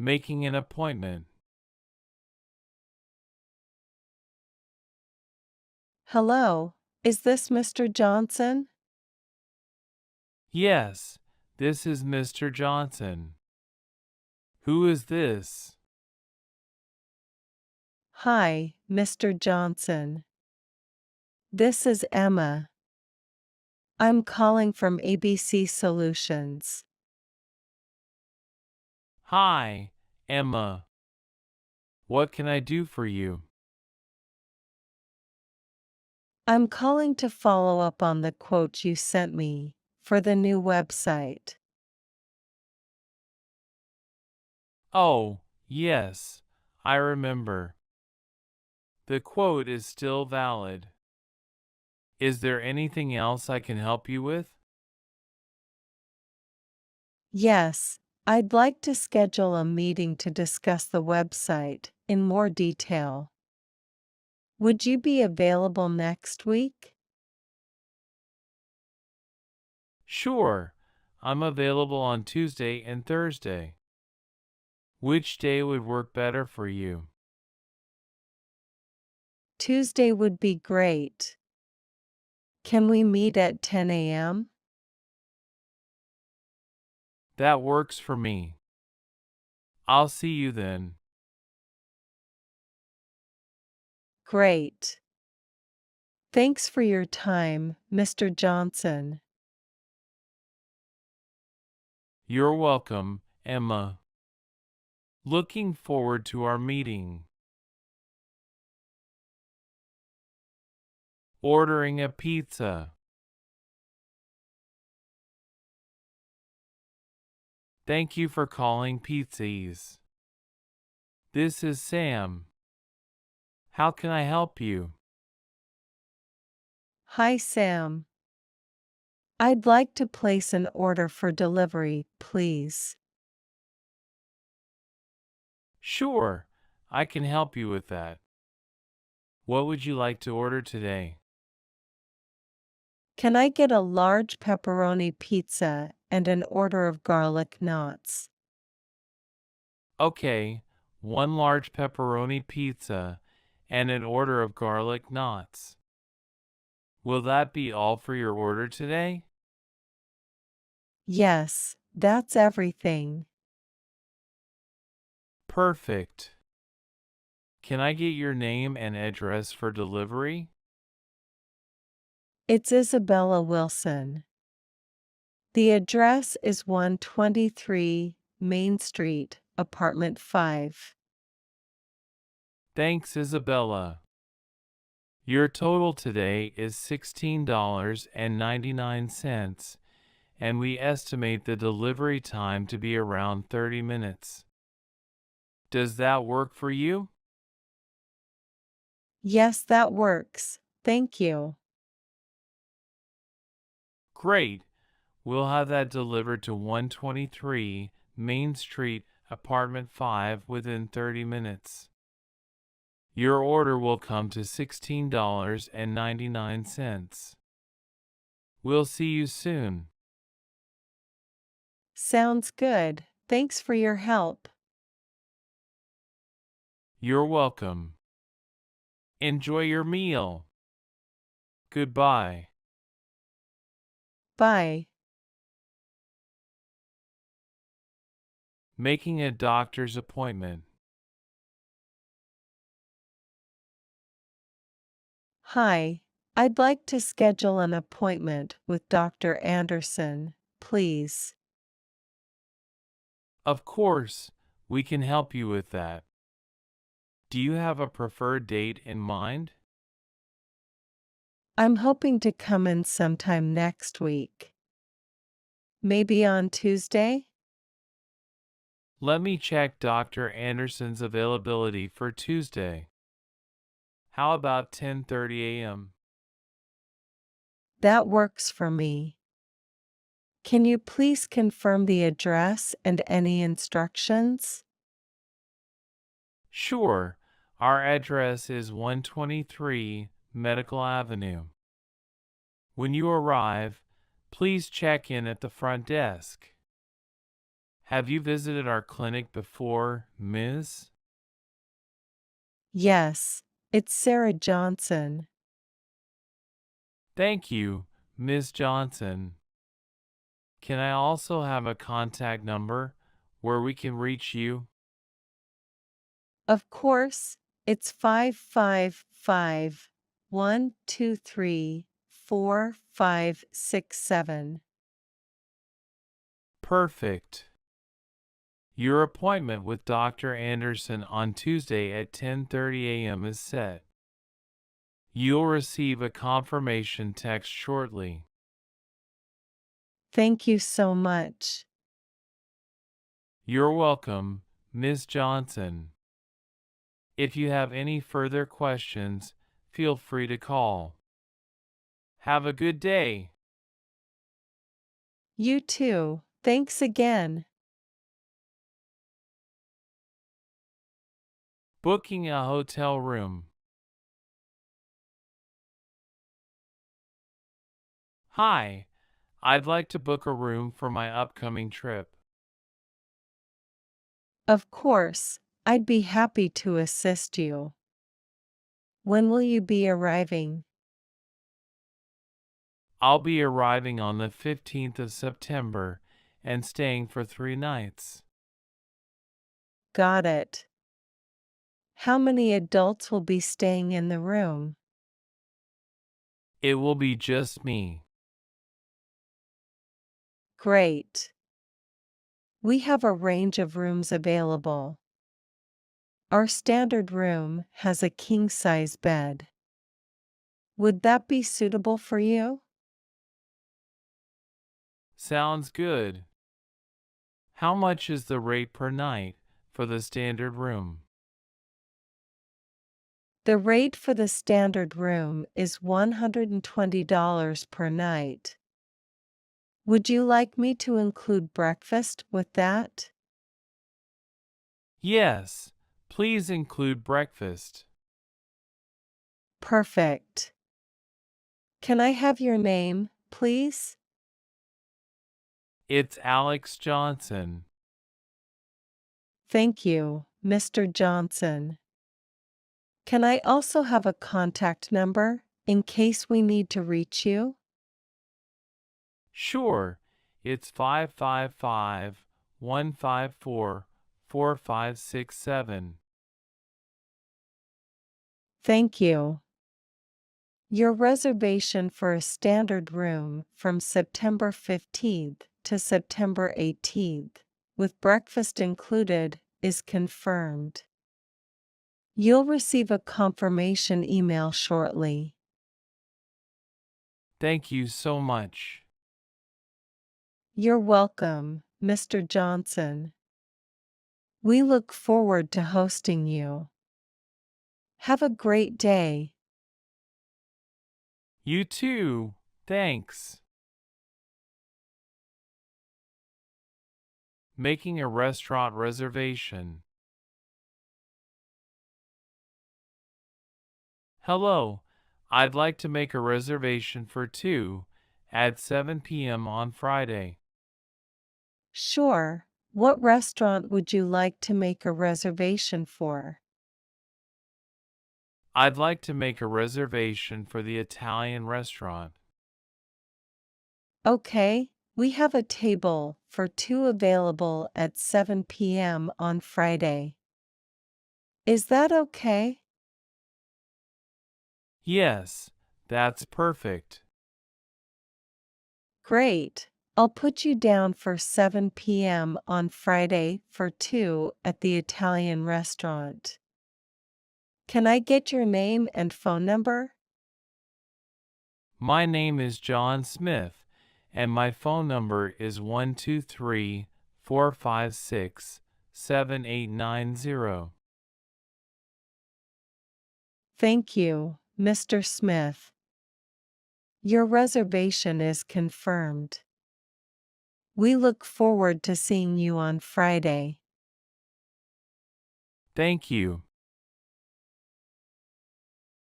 Making an appointment. Hello, is this Mr. Johnson? Yes, this is Mr. Johnson. Who is this? Hi, Mr. Johnson. This is Emma. I'm calling from ABC Solutions. Hi, Emma. What can I do for you? I'm calling to follow up on the quote you sent me for the new website. Oh, yes, I remember. The quote is still valid. Is there anything else I can help you with? Yes, I'd like to schedule a meeting to discuss the website in more detail. Would you be available next week? Sure, I'm available on Tuesday and Thursday. Which day would work better for you? Tuesday would be great. Can we meet at 10 a.m.? That works for me. I'll see you then. Great. Thanks for your time, Mr. Johnson. You're welcome, Emma. Looking forward to our meeting. Ordering a pizza. Thank you for calling Pizzas. This is Sam. How can I help you? Hi, Sam. I'd like to place an order for delivery, please. Sure, I can help you with that. What would you like to order today? Can I get a large pepperoni pizza and an order of garlic knots? Okay, one large pepperoni pizza and an order of garlic knots. Will that be all for your order today? Yes, that's everything. Perfect. Can I get your name and address for delivery? It's Isabella Wilson. The address is 123 Main Street, Apartment 5. Thanks, Isabella. Your total today is $16.99, and we estimate the delivery time to be around 30 minutes. Does that work for you? Yes, that works. Thank you. Great. We'll have that delivered to 123 Main Street, Apartment 5 within 30 minutes. Your order will come to $16.99. We'll see you soon. Sounds good. Thanks for your help. You're welcome. Enjoy your meal. Goodbye. Bye. Making a doctor's appointment. Hi, I'd like to schedule an appointment with Dr. Anderson, please. Of course, we can help you with that. Do you have a preferred date in mind? I'm hoping to come in sometime next week. Maybe on Tuesday? Let me check Dr. Anderson's availability for Tuesday. How about 10:30 a.m.? That works for me. Can you please confirm the address and any instructions? Sure. Our address is 123 Medical Avenue. When you arrive, please check in at the front desk. Have you visited our clinic before, Ms.? Yes, it's Sarah Johnson. Thank you, Ms. Johnson. Can I also have a contact number where we can reach you? Of course, it's 555-123-4567. Perfect. Your appointment with Dr. Anderson on Tuesday at 10:30 a.m. is set. You'll receive a confirmation text shortly. Thank you so much. You're welcome, Ms. Johnson. If you have any further questions, feel free to call. Have a good day. You too. Thanks again. Booking a hotel room. Hi, I'd like to book a room for my upcoming trip. Of course, I'd be happy to assist you. When will you be arriving? I'll be arriving on the 15th of September and staying for 3 nights. Got it. How many adults will be staying in the room? It will be just me. Great. We have a range of rooms available. Our standard room has a king-size bed. Would that be suitable for you? Sounds good. How much is the rate per night for the standard room? The rate for the standard room is $120 per night. Would you like me to include breakfast with that? Yes, please include breakfast. Perfect. Can I have your name, please? It's Alex Johnson. Thank you, Mr. Johnson. Can I also have a contact number in case we need to reach you? Sure, it's 555-154-4567. Thank you. Your reservation for a standard room from September 15th to September 18th, with breakfast included, is confirmed. You'll receive a confirmation email shortly. Thank you so much. You're welcome, Mr. Johnson. We look forward to hosting you. Have a great day. You too, thanks. Making a restaurant reservation. Hello, I'd like to make a reservation for 2 at 7 p.m. on Friday. Sure. What restaurant would you like to make a reservation for? I'd like to make a reservation for the Italian restaurant. Okay, we have a table for 2 available at 7 p.m. on Friday. Is that okay? Yes, that's perfect. Great. I'll put you down for 7 p.m. on Friday for 2 at the Italian restaurant. Can I get your name and phone number? My name is John Smith, and my phone number is 123-456-7890. Thank you, Mr. Smith. Your reservation is confirmed. We look forward to seeing you on Friday. Thank you.